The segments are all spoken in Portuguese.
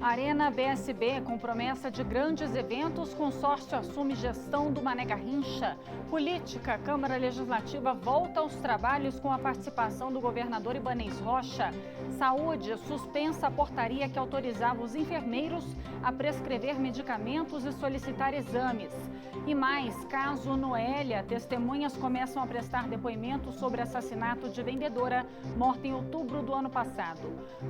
Arena BSB, com promessa de grandes eventos, consórcio assume gestão do Mané Garrincha. Política, Câmara Legislativa volta aos trabalhos com a participação do governador Ibanez Rocha. Saúde, suspensa a portaria que autorizava os enfermeiros a prescrever medicamentos e solicitar exames. E mais, caso Noélia, testemunhas começam a prestar depoimentos sobre assassinato de vendedora morta em outubro do ano passado.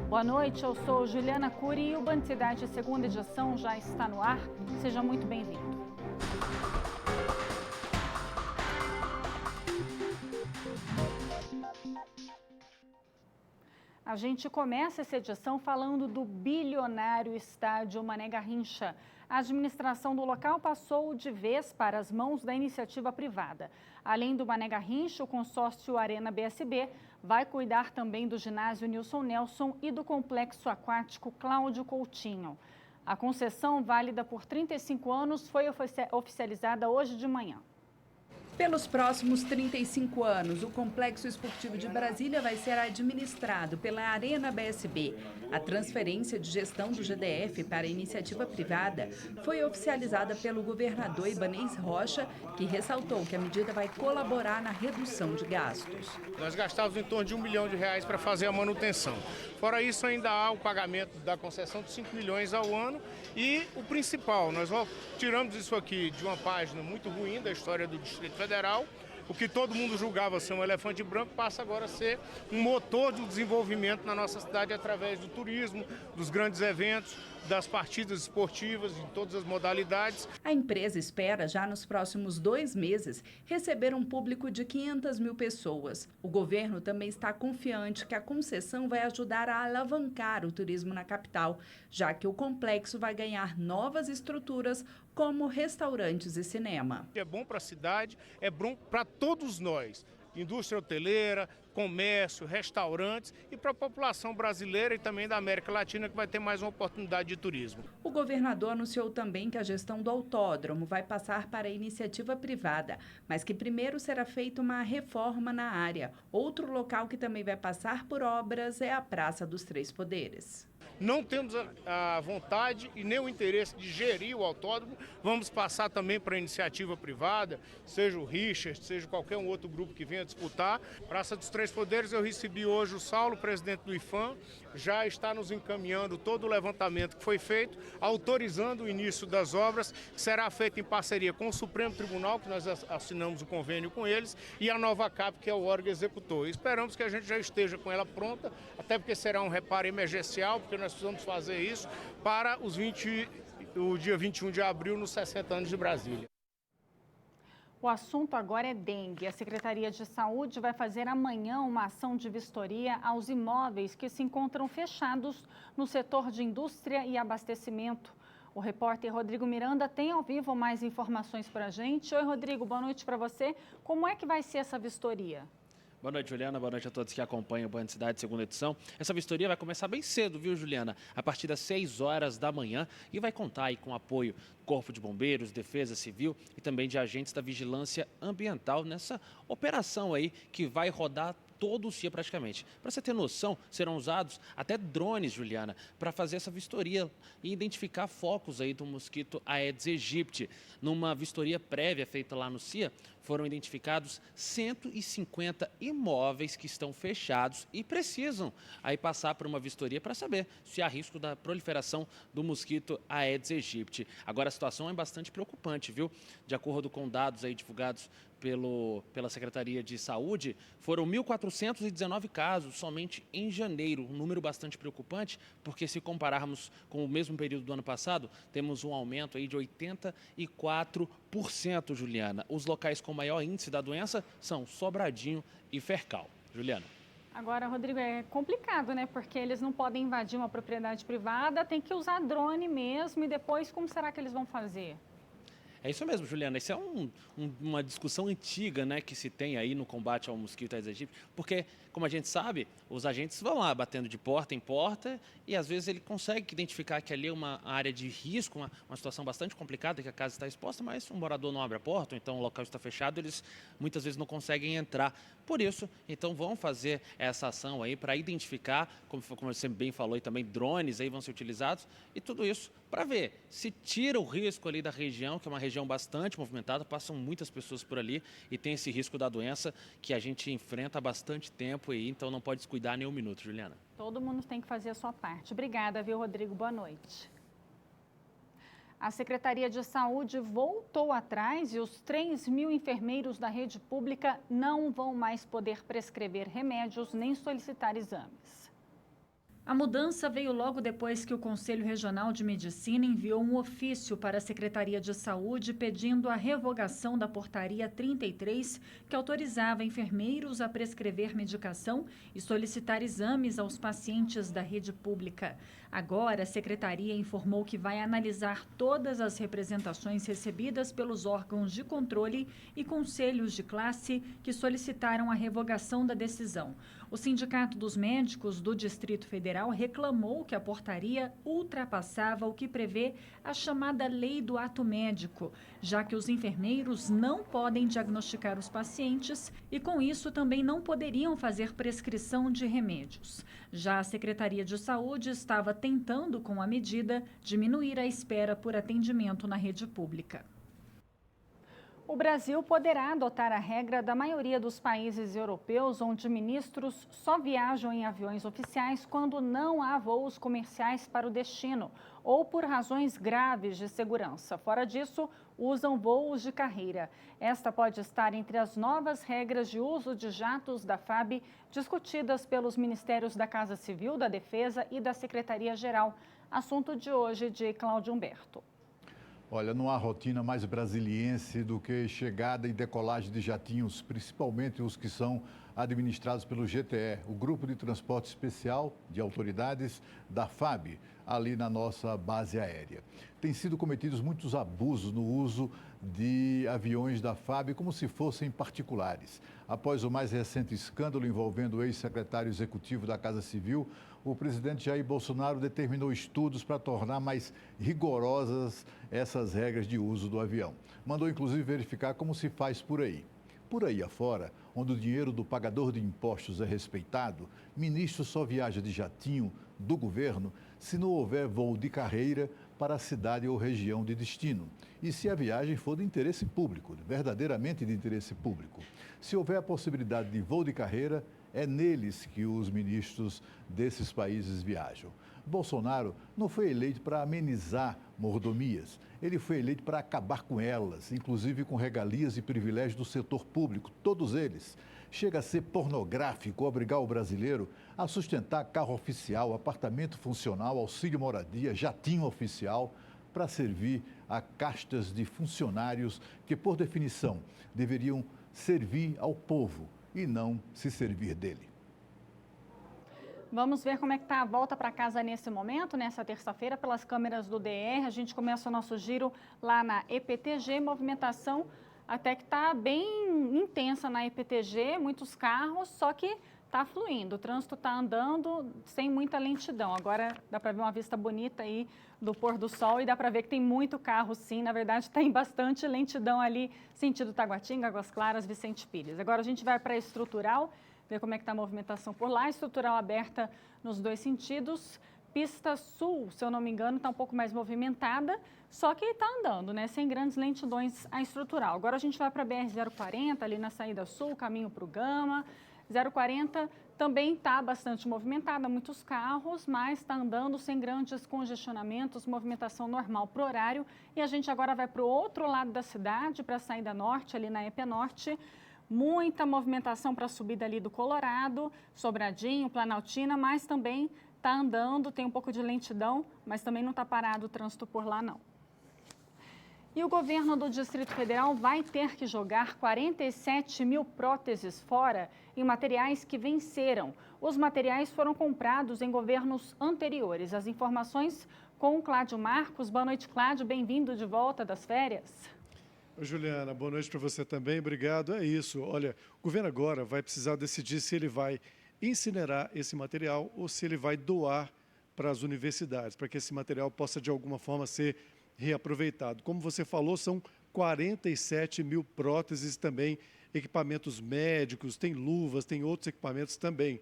Boa noite, eu sou Juliana Cury e o Band Cidade, segunda edição, já está no ar. Seja muito bem-vindo. A gente começa essa edição falando do bilionário estádio Mané Garrincha. A administração do local passou de vez para as mãos da iniciativa privada. Além do Mané Garrincha, o consórcio Arena BSB vai cuidar também do ginásio Nilson Nelson e do complexo aquático Cláudio Coutinho. A concessão, válida por 35 anos, foi oficializada hoje de manhã. Pelos próximos 35 anos, o Complexo Esportivo de Brasília vai ser administrado pela Arena BSB. A transferência de gestão do GDF para a iniciativa privada foi oficializada pelo governador Ibanez Rocha, que ressaltou que a medida vai colaborar na redução de gastos. Nós gastávamos em torno de R$1 milhão para fazer a manutenção. Fora isso, ainda há o pagamento da concessão de 5 milhões ao ano e o principal, nós tiramos isso aqui de uma página muito ruim da história do Distrito Federal. O que todo mundo julgava ser um elefante branco passa agora a ser um motor do desenvolvimento na nossa cidade através do turismo, dos grandes eventos, das partidas esportivas em todas as modalidades. A empresa espera já nos próximos 2 meses receber um público de 500 mil pessoas. O governo também está confiante que a concessão vai ajudar a alavancar o turismo na capital, já que o complexo vai ganhar novas estruturas como restaurantes e cinema. É bom para a cidade, é bom para todos nós. Indústria hoteleira, comércio, restaurantes e para a população brasileira e também da América Latina, que vai ter mais uma oportunidade de turismo. O governador anunciou também que a gestão do autódromo vai passar para a iniciativa privada, mas que primeiro será feita uma reforma na área. Outro local que também vai passar por obras é a Praça dos Três Poderes. Não temos a vontade e nem o interesse de gerir o autódromo. Vamos passar também para a iniciativa privada, seja o Richard, seja qualquer um outro grupo que venha disputar. Praça dos Três Poderes, eu recebi hoje o Saulo, presidente do IFAM, já está nos encaminhando todo o levantamento que foi feito, autorizando o início das obras, que será feito em parceria com o Supremo Tribunal, que nós assinamos o convênio com eles, e a Nova Cap, que é o órgão executor. Esperamos que a gente já esteja com ela pronta, até porque será um reparo emergencial, porque nós precisamos fazer isso para o dia 21 de abril, nos 60 anos de Brasília. O assunto agora é dengue. A Secretaria de Saúde vai fazer amanhã uma ação de vistoria aos imóveis que se encontram fechados no setor de indústria e abastecimento. O repórter Rodrigo Miranda tem ao vivo mais informações para a gente. Oi, Rodrigo, boa noite para você. Como é que vai ser essa vistoria? Boa noite, Juliana. Boa noite a todos que acompanham o Band Cidade, segunda edição. Essa vistoria vai começar bem cedo, viu, Juliana? A partir das 6 horas da manhã e vai contar aí com o apoio do Corpo de Bombeiros, Defesa Civil e também de agentes da Vigilância Ambiental nessa operação aí que vai rodar todo o dia praticamente. Para você ter noção, serão usados até drones, Juliana, para fazer essa vistoria e identificar focos aí do mosquito Aedes aegypti. Numa vistoria prévia feita lá no CIA, foram identificados 150 imóveis que estão fechados e precisam aí passar por uma vistoria para saber se há risco da proliferação do mosquito Aedes aegypti. Agora a situação é bastante preocupante, viu? De acordo com dados aí divulgados pela Secretaria de Saúde, foram 1.419 casos somente em janeiro, um número bastante preocupante, porque se compararmos com o mesmo período do ano passado, temos um aumento aí de 84%, Juliana. Os locais com maior índice da doença são Sobradinho e Fercal. Juliana. Agora, Rodrigo, é complicado, né? Porque eles não podem invadir uma propriedade privada, tem que usar drone mesmo e depois como será que eles vão fazer? É isso mesmo, Juliana. Isso é uma discussão antiga, né, que se tem aí no combate ao mosquito Aedes aegypti, porque como a gente sabe, os agentes vão lá batendo de porta em porta e às vezes ele consegue identificar que ali é uma área de risco, uma situação bastante complicada, que a casa está exposta, mas um morador não abre a porta, ou então o local está fechado, eles muitas vezes não conseguem entrar. Por isso, então vão fazer essa ação aí para identificar, como você bem falou, e também drones aí vão ser utilizados, e tudo isso para ver se tira o risco ali da região, que é uma região bastante movimentada, passam muitas pessoas por ali e tem esse risco da doença que a gente enfrenta há bastante tempo aí, então não pode descuidar nem um minuto, Juliana. Todo mundo tem que fazer a sua parte. Obrigada, viu, Rodrigo? Boa noite. A Secretaria de Saúde voltou atrás e os 3.000 enfermeiros da rede pública não vão mais poder prescrever remédios nem solicitar exames. A mudança veio logo depois que o Conselho Regional de Medicina enviou um ofício para a Secretaria de Saúde pedindo a revogação da Portaria 33, que autorizava enfermeiros a prescrever medicação e solicitar exames aos pacientes da rede pública. Agora, a Secretaria informou que vai analisar todas as representações recebidas pelos órgãos de controle e conselhos de classe que solicitaram a revogação da decisão. O Sindicato dos Médicos do Distrito Federal reclamou que a portaria ultrapassava o que prevê a chamada Lei do Ato Médico, já que os enfermeiros não podem diagnosticar os pacientes e, com isso, também não poderiam fazer prescrição de remédios. Já a Secretaria de Saúde estava tentando, com a medida, diminuir a espera por atendimento na rede pública. O Brasil poderá adotar a regra da maioria dos países europeus, onde ministros só viajam em aviões oficiais quando não há voos comerciais para o destino ou por razões graves de segurança. Fora disso, usam voos de carreira. Esta pode estar entre as novas regras de uso de jatos da FAB discutidas pelos Ministérios da Casa Civil, da Defesa e da Secretaria-Geral. Assunto de hoje de Cláudio Humberto. Olha, não há rotina mais brasiliense do que chegada e decolagem de jatinhos, principalmente os que são administrados pelo GTE, o Grupo de Transporte Especial de Autoridades da FAB, ali na nossa base aérea. Tem sido cometidos muitos abusos no uso de aviões da FAB como se fossem particulares. Após o mais recente escândalo envolvendo o ex-secretário executivo da Casa Civil, o presidente Jair Bolsonaro determinou estudos para tornar mais rigorosas essas regras de uso do avião. Mandou, inclusive, verificar como se faz por aí. Por aí afora, onde o dinheiro do pagador de impostos é respeitado, ministro só viaja de jatinho do governo se não houver voo de carreira para a cidade ou região de destino. E se a viagem for de interesse público, verdadeiramente de interesse público. Se houver a possibilidade de voo de carreira, é neles que os ministros desses países viajam. Bolsonaro não foi eleito para amenizar mordomias, ele foi eleito para acabar com elas, inclusive com regalias e privilégios do setor público, todos eles. Chega a ser pornográfico obrigar o brasileiro a sustentar carro oficial, apartamento funcional, auxílio moradia, jatinho oficial, para servir a castas de funcionários que, por definição, deveriam servir ao povo e não se servir dele. Vamos ver como é que está a volta para casa nesse momento, nessa terça-feira, pelas câmeras do DR. A gente começa o nosso giro lá na EPTG, movimentação até que está bem intensa na EPTG, muitos carros, só que está fluindo, o trânsito está andando sem muita lentidão. Agora dá para ver uma vista bonita aí do pôr do sol e dá para ver que tem muito carro sim, na verdade tem bastante lentidão ali, sentido Taguatinga, Águas Claras, Vicente Pires. Agora a gente vai para a Estrutural, ver como é que está a movimentação por lá, Estrutural aberta nos dois sentidos. Pista Sul, se eu não me engano, está um pouco mais movimentada, só que está andando, né? Sem grandes lentidões a Estrutural. Agora a gente vai para a BR-040, ali na saída sul, caminho para o Gama. 040 também está bastante movimentada, muitos carros, mas está andando sem grandes congestionamentos, movimentação normal para o horário. E a gente agora vai para o outro lado da cidade, para a saída norte, ali na EP Norte. Muita movimentação para a subida ali do Colorado, Sobradinho, Planaltina, mas também está andando, tem um pouco de lentidão, mas também não está parado o trânsito por lá, não. E o governo do Distrito Federal vai ter que jogar 47 mil próteses fora em materiais que venceram. Os materiais foram comprados em governos anteriores. As informações com o Cláudio Marcos. Boa noite, Cláudio. Bem-vindo de volta das férias. Oi, Juliana, boa noite para você também, obrigado. É isso, olha, o governo agora vai precisar decidir se ele vai incinerar esse material ou se ele vai doar para as universidades, para que esse material possa de alguma forma ser reaproveitado. Como você falou, são 47 mil próteses também, equipamentos médicos, tem luvas, tem outros equipamentos também.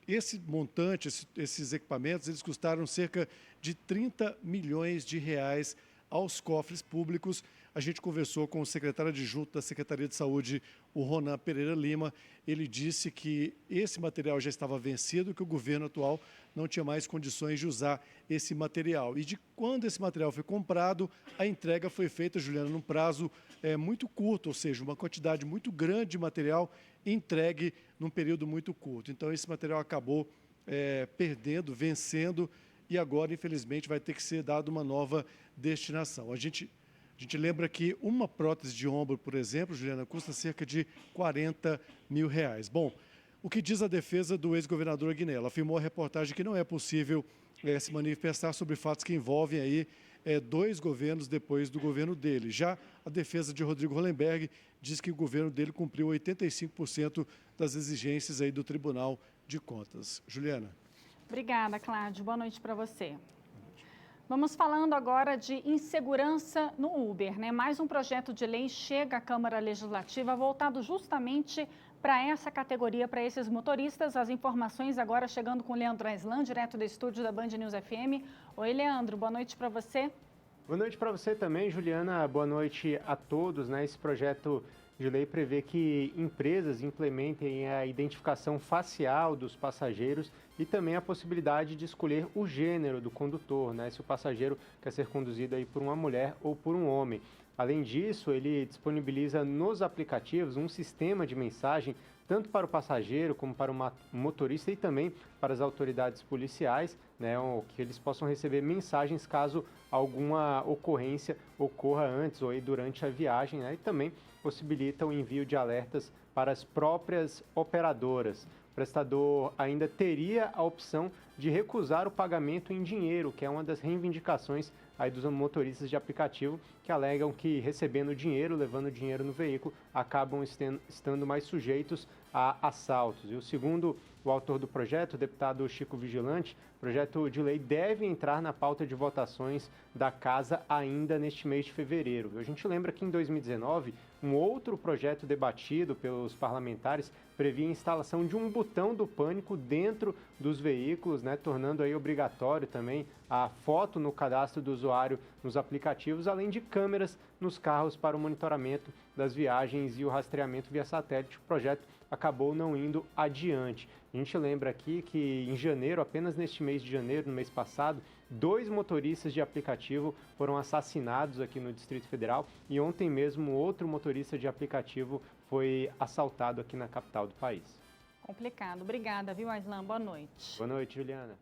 Esse montante, esses equipamentos, eles custaram cerca de 30 milhões de reais aos cofres públicos. A gente conversou com o secretário adjunto da Secretaria de Saúde, o Ronan Pereira Lima. Ele disse que esse material já estava vencido, que o governo atual não tinha mais condições de usar esse material. E de quando esse material foi comprado, a entrega foi feita, Juliana, num prazo muito curto, ou seja, uma quantidade muito grande de material entregue num período muito curto. Então, esse material acabou perdendo, vencendo, e agora, infelizmente, vai ter que ser dado uma nova destinação. A gente lembra que uma prótese de ombro, por exemplo, Juliana, custa cerca de 40 mil reais. Bom, o que diz a defesa do ex-governador Aguinello? Afirmou a reportagem que não é possível se manifestar sobre fatos que envolvem aí dois governos depois do governo dele. Já a defesa de Rodrigo Hollenberg diz que o governo dele cumpriu 85% das exigências aí do Tribunal de Contas. Juliana. Obrigada, Cláudio. Boa noite para você. Vamos falando agora de insegurança no Uber, né? Mais um projeto de lei chega à Câmara Legislativa voltado justamente para essa categoria, para esses motoristas. As informações agora chegando com o Leandro Aislan, direto do estúdio da Band News FM. Oi, Leandro, boa noite para você. Boa noite para você também, Juliana. Boa noite a todos, né? Esse projeto de lei prevê que empresas implementem a identificação facial dos passageiros e também a possibilidade de escolher o gênero do condutor, né? Se o passageiro quer ser conduzido aí por uma mulher ou por um homem. Além disso, ele disponibiliza nos aplicativos um sistema de mensagem tanto para o passageiro como para o motorista e também para as autoridades policiais, né, que eles possam receber mensagens caso alguma ocorrência ocorra antes ou aí durante a viagem, né, e também possibilita o envio de alertas para as próprias operadoras. O prestador ainda teria a opção de recusar o pagamento em dinheiro, que é uma das reivindicações aí dos motoristas de aplicativo que alegam que recebendo dinheiro, levando dinheiro no veículo, acabam estando mais sujeitos a assaltos. E segundo o autor do projeto, o deputado Chico Vigilante, o projeto de lei deve entrar na pauta de votações da Casa ainda neste mês de fevereiro. A gente lembra que em 2019, um outro projeto debatido pelos parlamentares previa a instalação de um botão do pânico dentro dos veículos, né, tornando aí obrigatório também a foto no cadastro do usuário nos aplicativos, além de câmeras nos carros para o monitoramento das viagens e o rastreamento via satélite. O projeto acabou não indo adiante. A gente lembra aqui que em janeiro, apenas neste mês de janeiro, no mês passado, 2 motoristas de aplicativo foram assassinados aqui no Distrito Federal e ontem mesmo outro motorista de aplicativo foi assaltado aqui na capital do país. Complicado. Obrigada, viu, Aislan? Boa noite. Boa noite, Juliana.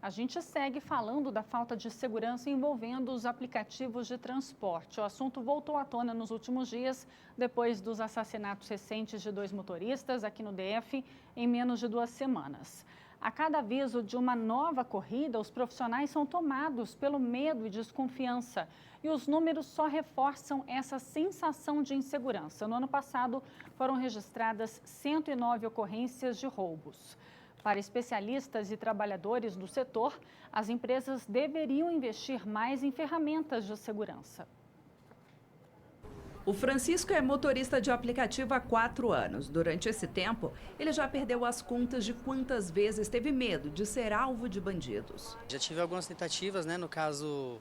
A gente segue falando da falta de segurança envolvendo os aplicativos de transporte. O assunto voltou à tona nos últimos dias, depois dos assassinatos recentes de 2 motoristas aqui no DF em menos de 2 semanas. A cada aviso de uma nova corrida, os profissionais são tomados pelo medo e desconfiança. E os números só reforçam essa sensação de insegurança. No ano passado, foram registradas 109 ocorrências de roubos. Para especialistas e trabalhadores do setor, as empresas deveriam investir mais em ferramentas de segurança. O Francisco é motorista de aplicativo há 4 anos. Durante esse tempo, ele já perdeu as contas de quantas vezes teve medo de ser alvo de bandidos. Já tive algumas tentativas, né, no caso,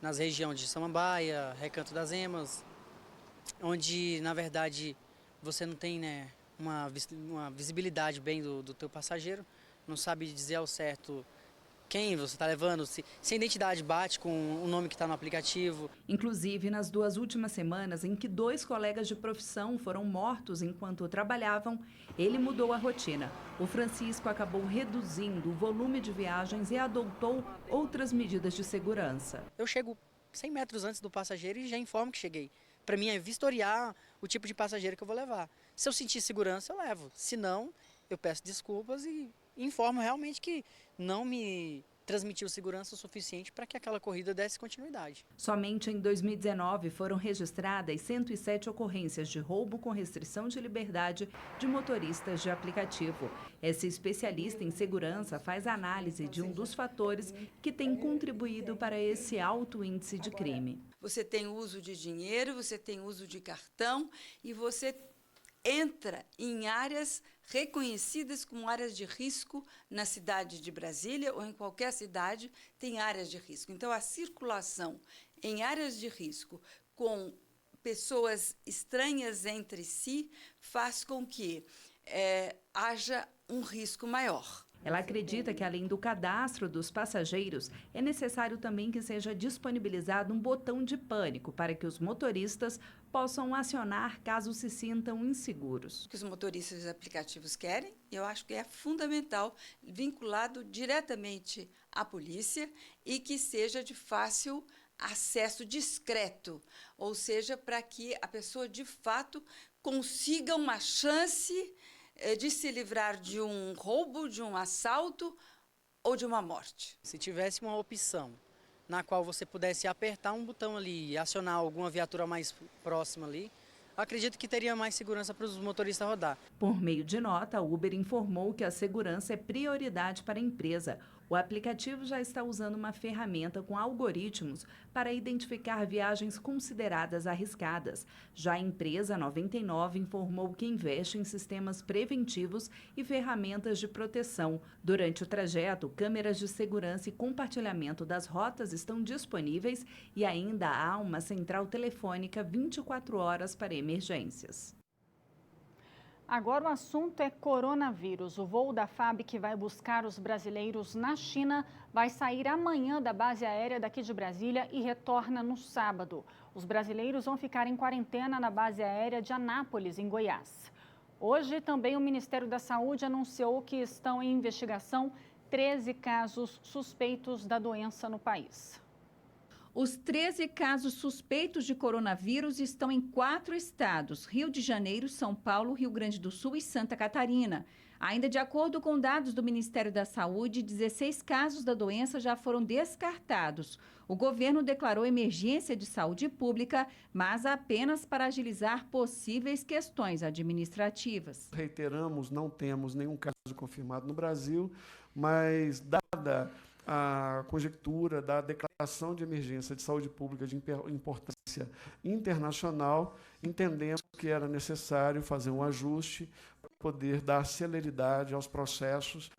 nas regiões de Samambaia, Recanto das Emas, onde, na verdade, você não tem, né, uma visibilidade bem do teu passageiro, não sabe dizer ao certo quem você está levando, se a identidade bate com o nome que está no aplicativo. Inclusive, nas 2 últimas semanas em que 2 colegas de profissão foram mortos enquanto trabalhavam, ele mudou a rotina. O Francisco acabou reduzindo o volume de viagens e adotou outras medidas de segurança. Eu chego 100 metros antes do passageiro e já informo que cheguei. Para mim é vistoriar o tipo de passageiro que eu vou levar. Se eu sentir segurança, eu levo. Se não, eu peço desculpas e informo realmente que não me transmitiu segurança o suficiente para que aquela corrida desse continuidade. Somente em 2019 foram registradas 107 ocorrências de roubo com restrição de liberdade de motoristas de aplicativo. Esse especialista em segurança faz análise de um dos fatores que tem contribuído para esse alto índice de crime. Você tem uso de dinheiro, você tem uso de cartão e você entra em áreas reconhecidas como áreas de risco na cidade de Brasília ou em qualquer cidade tem áreas de risco. Então, a circulação em áreas de risco com pessoas estranhas entre si faz com que haja um risco maior. Ela acredita que, além do cadastro dos passageiros, é necessário também que seja disponibilizado um botão de pânico para que os motoristas possam acionar caso se sintam inseguros. O que os motoristas de aplicativos querem, eu acho que é fundamental, vinculado diretamente à polícia e que seja de fácil acesso discreto, ou seja, para que a pessoa, de fato, consiga uma chance de se livrar de um roubo, de um assalto ou de uma morte. Se tivesse uma opção na qual você pudesse apertar um botão ali e acionar alguma viatura mais próxima ali, acredito que teria mais segurança para os motoristas rodar. Por meio de nota, o Uber informou que a segurança é prioridade para a empresa. O aplicativo já está usando uma ferramenta com algoritmos para identificar viagens consideradas arriscadas. Já a empresa 99 informou que investe em sistemas preventivos e ferramentas de proteção. Durante o trajeto, câmeras de segurança e compartilhamento das rotas estão disponíveis e ainda há uma central telefônica 24 horas para emergências. Agora o assunto é coronavírus. O voo da FAB que vai buscar os brasileiros na China vai sair amanhã da base aérea daqui de Brasília e retorna no sábado. Os brasileiros vão ficar em quarentena na base aérea de Anápolis, em Goiás. Hoje também o Ministério da Saúde anunciou que estão em investigação 13 casos suspeitos da doença no país. Os 13 casos suspeitos de coronavírus estão em 4 estados: Rio de Janeiro, São Paulo, Rio Grande do Sul e Santa Catarina. Ainda de acordo com dados do Ministério da Saúde, 16 casos da doença já foram descartados. O governo declarou emergência de saúde pública, mas apenas para agilizar possíveis questões administrativas. Reiteramos, não temos nenhum caso confirmado no Brasil, mas dada a conjectura da declaração de emergência de saúde pública de importância internacional, entendemos que era necessário fazer um ajuste para poder dar celeridade aos processos,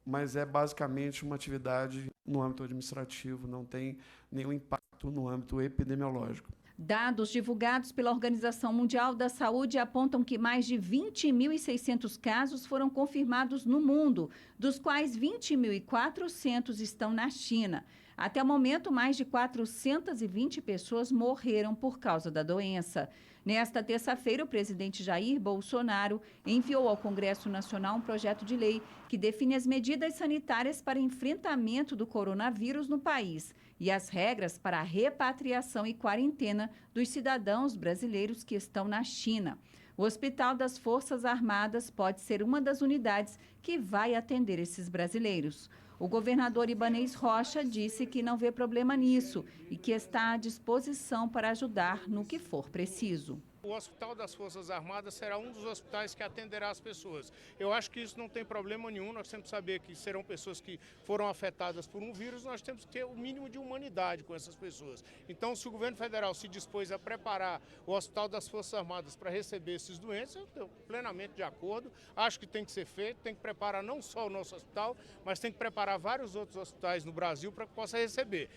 mas é basicamente uma atividade no âmbito administrativo, não tem nenhum impacto no âmbito epidemiológico. Dados divulgados pela Organização Mundial da Saúde apontam que mais de 20.600 casos foram confirmados no mundo, dos quais 20.400 estão na China. Até o momento, mais de 420 pessoas morreram por causa da doença. Nesta terça-feira, o presidente Jair Bolsonaro enviou ao Congresso Nacional um projeto de lei que define as medidas sanitárias para enfrentamento do coronavírus no país e as regras para a repatriação e quarentena dos cidadãos brasileiros que estão na China. O Hospital das Forças Armadas pode ser uma das unidades que vai atender esses brasileiros. O governador Ibanez Rocha disse que não vê problema nisso e que está à disposição para ajudar no que for preciso. O Hospital das Forças Armadas será um dos hospitais que atenderá as pessoas. Eu acho que isso não tem problema nenhum, nós temos que saber que serão pessoas que foram afetadas por um vírus, nós temos que ter o mínimo de humanidade com essas pessoas. Então, se o governo federal se dispôs a preparar o Hospital das Forças Armadas para receber esses doentes, eu estou plenamente de acordo, acho que tem que ser feito, tem que preparar não só o nosso hospital, mas tem que preparar vários outros hospitais no Brasil para que possa receber.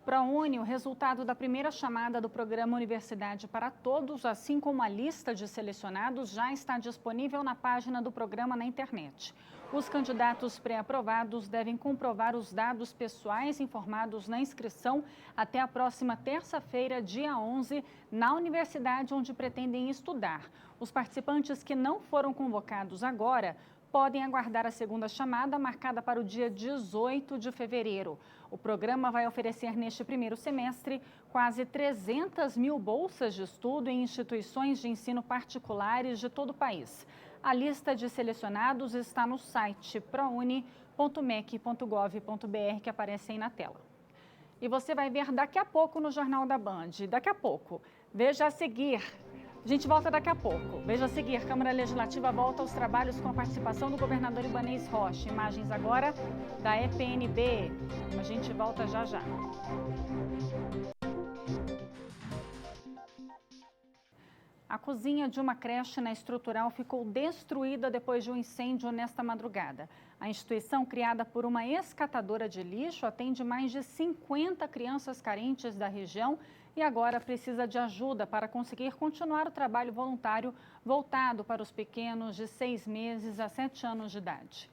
ProUni, o resultado da primeira chamada do programa Universidade para Todos, assim como a lista de selecionados, já está disponível na página do programa na internet. Os candidatos pré-aprovados devem comprovar os dados pessoais informados na inscrição até a próxima terça-feira, dia 11, na universidade onde pretendem estudar. Os participantes que não foram convocados agora podem aguardar a segunda chamada, marcada para o dia 18 de fevereiro. O programa vai oferecer neste primeiro semestre quase 300 mil bolsas de estudo em instituições de ensino particulares de todo o país. A lista de selecionados está no site prouni.br. www.mec.gov.br, que aparecem na tela. E você vai ver daqui a pouco no Jornal da Band. Daqui a pouco. Veja a seguir. A gente volta daqui a pouco. Veja a seguir. Câmara Legislativa volta aos trabalhos com a participação do governador Ibanez Rocha. Imagens agora da EPNB. A gente volta já já. A cozinha de uma creche na Estrutural ficou destruída depois de um incêndio nesta madrugada. A instituição, criada por uma ex-catadora de lixo, atende mais de 50 crianças carentes da região e agora precisa de ajuda para conseguir continuar o trabalho voluntário voltado para os pequenos de 6 meses a 7 anos de idade.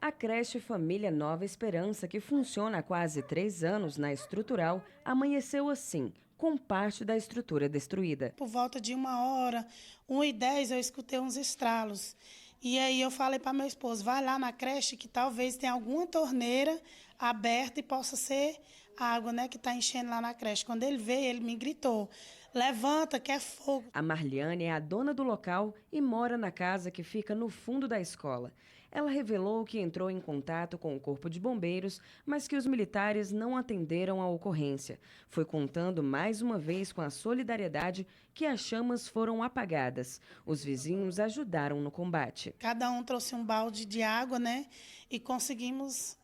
A creche Família Nova Esperança, que funciona há quase 3 anos na Estrutural, amanheceu assim, com parte da estrutura destruída. Por volta de 1h, 1h10, eu escutei uns estralos. E aí eu falei para meu esposo, vai lá na creche que talvez tenha alguma torneira aberta e possa ser água, né, que está enchendo lá na creche. Quando ele veio, ele me gritou, levanta, que é fogo. A Marliane é a dona do local e mora na casa que fica no fundo da escola. Ela revelou que entrou em contato com o Corpo de Bombeiros, mas que os militares não atenderam a ocorrência. Foi contando mais uma vez com a solidariedade que as chamas foram apagadas. Os vizinhos ajudaram no combate. Cada um trouxe um balde de água, né? E conseguimos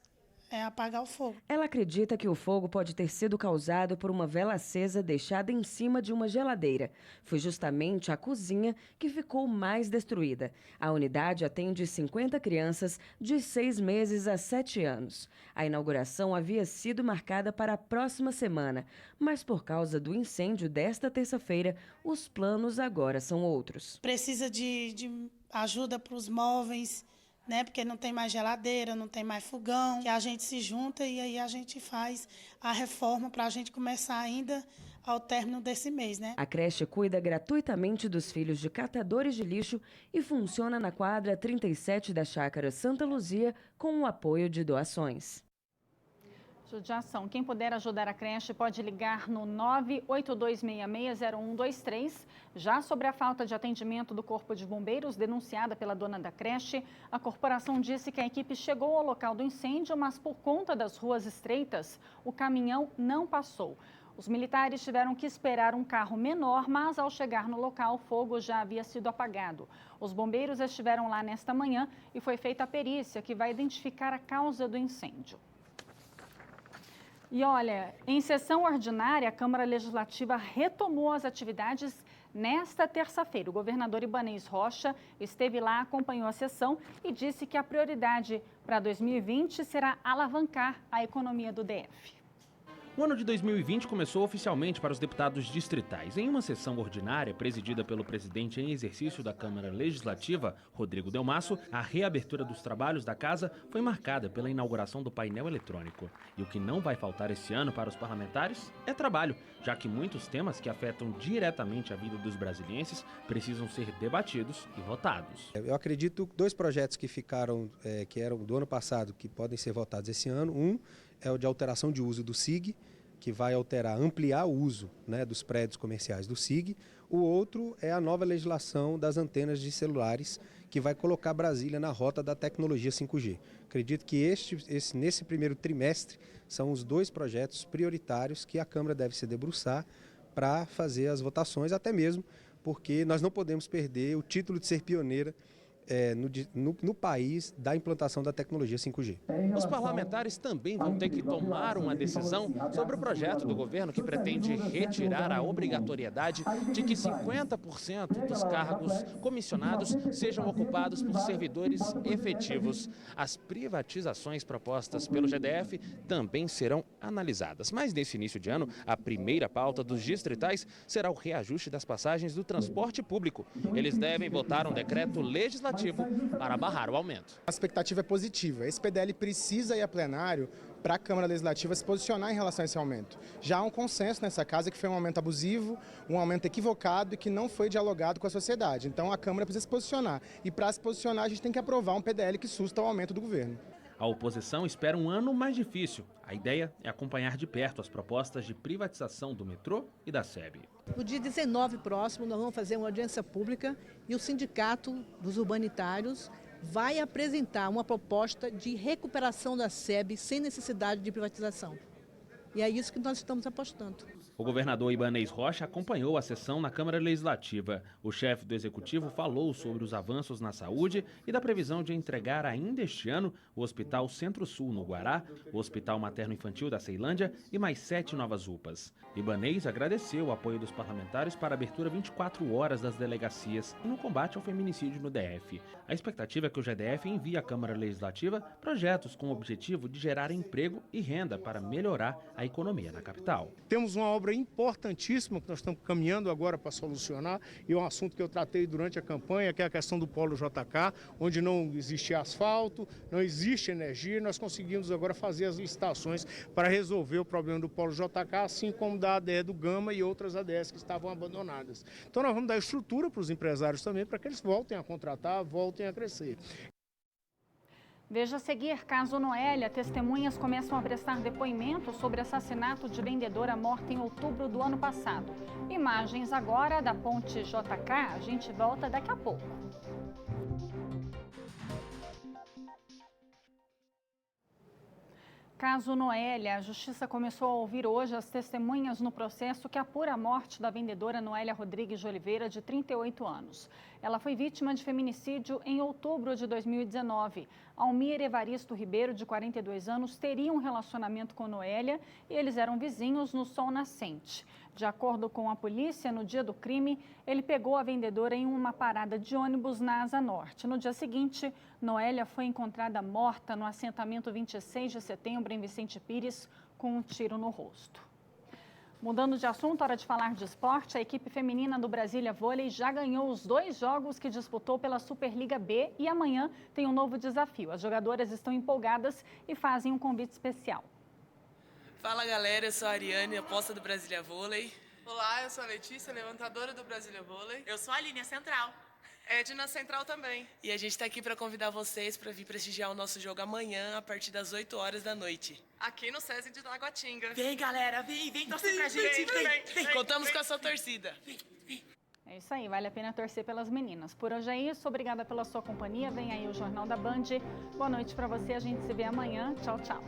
apagar o fogo. Ela acredita que o fogo pode ter sido causado por uma vela acesa deixada em cima de uma geladeira. Foi justamente a cozinha que ficou mais destruída. A unidade atende 50 crianças de 6 meses a 7 anos. A inauguração havia sido marcada para a próxima semana, mas por causa do incêndio desta terça-feira, os planos agora são outros. Precisa de ajuda para os móveis, né? Porque não tem mais geladeira, não tem mais fogão, que a gente se junta e aí a gente faz a reforma para a gente começar ainda ao término desse mês, né? A creche cuida gratuitamente dos filhos de catadores de lixo e funciona na quadra 37 da Chácara Santa Luzia com o apoio de doações. Judiação. Quem puder ajudar a creche pode ligar no 982660123. Já sobre a falta de atendimento do Corpo de Bombeiros, denunciada pela dona da creche, a corporação disse que a equipe chegou ao local do incêndio, mas por conta das ruas estreitas, o caminhão não passou. Os militares tiveram que esperar um carro menor, mas ao chegar no local, o fogo já havia sido apagado. Os bombeiros estiveram lá nesta manhã e foi feita a perícia que vai identificar a causa do incêndio. E olha, em sessão ordinária, a Câmara Legislativa retomou as atividades nesta terça-feira. O governador Ibanez Rocha esteve lá, acompanhou a sessão e disse que a prioridade para 2020 será alavancar a economia do DF. O ano de 2020 começou oficialmente para os deputados distritais. Em uma sessão ordinária, presidida pelo presidente em exercício da Câmara Legislativa, Rodrigo Delmasso, a reabertura dos trabalhos da casa foi marcada pela inauguração do painel eletrônico. E o que não vai faltar esse ano para os parlamentares é trabalho, já que muitos temas que afetam diretamente a vida dos brasilienses precisam ser debatidos e votados. Eu acredito que 2 projetos que ficaram, que eram do ano passado, que podem ser votados esse ano. Um é o de alteração de uso do SIG, que vai ampliar o uso, né, dos prédios comerciais do SIG. O outro é a nova legislação das antenas de celulares, que vai colocar Brasília na rota da tecnologia 5G. Acredito que nesse primeiro trimestre são os 2 projetos prioritários que a Câmara deve se debruçar para fazer as votações, até mesmo porque nós não podemos perder o título de ser pioneira no país da implantação da tecnologia 5G. Os parlamentares também vão ter que tomar uma decisão sobre o projeto do governo que pretende retirar a obrigatoriedade de que 50% dos cargos comissionados sejam ocupados por servidores efetivos. As privatizações propostas pelo GDF também serão analisadas. Mas nesse início de ano, a primeira pauta dos distritais será o reajuste das passagens do transporte público. Eles devem votar um decreto legislativo para barrar o aumento. A expectativa é positiva. Esse PDL precisa ir a plenário para a Câmara Legislativa se posicionar em relação a esse aumento. Já há um consenso nessa casa que foi um aumento abusivo, um aumento equivocado e que não foi dialogado com a sociedade. Então a Câmara precisa se posicionar. E para se posicionar a gente tem que aprovar um PDL que susta o aumento do governo. A oposição espera um ano mais difícil. A ideia é acompanhar de perto as propostas de privatização do metrô e da SEB. No dia 19 próximo, nós vamos fazer uma audiência pública e o Sindicato dos Urbanitários vai apresentar uma proposta de recuperação da SEB sem necessidade de privatização. E é isso que nós estamos apostando. O governador Ibanez Rocha acompanhou a sessão na Câmara Legislativa. O chefe do Executivo falou sobre os avanços na saúde e da previsão de entregar ainda este ano o Hospital Centro-Sul no Guará, o Hospital Materno-Infantil da Ceilândia e mais 7 novas UPAs. Ibanez agradeceu o apoio dos parlamentares para a abertura 24 horas das delegacias e no combate ao feminicídio no DF. A expectativa é que o GDF envie à Câmara Legislativa projetos com o objetivo de gerar emprego e renda para melhorar a economia na capital. Temos uma obra importantíssima que nós estamos caminhando agora para solucionar, e é um assunto que eu tratei durante a campanha, que é a questão do Polo JK, onde não existe asfalto, não existe energia, nós conseguimos agora fazer as licitações para resolver o problema do Polo JK, assim como da ADE do Gama e outras ADEs que estavam abandonadas. Então nós vamos dar estrutura para os empresários também, para que eles voltem a contratar, voltem a crescer. Veja a seguir, caso Noélia, testemunhas começam a prestar depoimento sobre assassinato de vendedora morta em outubro do ano passado. Imagens agora da ponte JK, a gente volta daqui a pouco. Caso Noélia, a Justiça começou a ouvir hoje as testemunhas no processo que apura a morte da vendedora Noélia Rodrigues de Oliveira, de 38 anos. Ela foi vítima de feminicídio em outubro de 2019. Almir Evaristo Ribeiro, de 42 anos, teria um relacionamento com Noélia e eles eram vizinhos no Sol Nascente. De acordo com a polícia, no dia do crime, ele pegou a vendedora em uma parada de ônibus na Asa Norte. No dia seguinte, Noélia foi encontrada morta no assentamento 26 de setembro, em Vicente Pires, com um tiro no rosto. Mudando de assunto, hora de falar de esporte, a equipe feminina do Brasília Vôlei já ganhou os 2 jogos que disputou pela Superliga B e amanhã tem um novo desafio. As jogadoras estão empolgadas e fazem um convite especial. Fala galera, eu sou a Ariane, aposta do Brasília Vôlei. Olá, eu sou a Letícia, levantadora do Brasília Vôlei. Eu sou a Aline, Central. Edna Central também. E a gente está aqui para convidar vocês para vir prestigiar o nosso jogo amanhã, a partir das 8 horas da noite. Aqui no SESI de Taguatinga. Vem galera, vem torcer com a gente. Vem. Contamos com a sua torcida. É isso aí, vale a pena torcer pelas meninas. Por hoje é isso, obrigada pela sua companhia. Vem aí o Jornal da Band. Boa noite para você, a gente se vê amanhã. Tchau, tchau.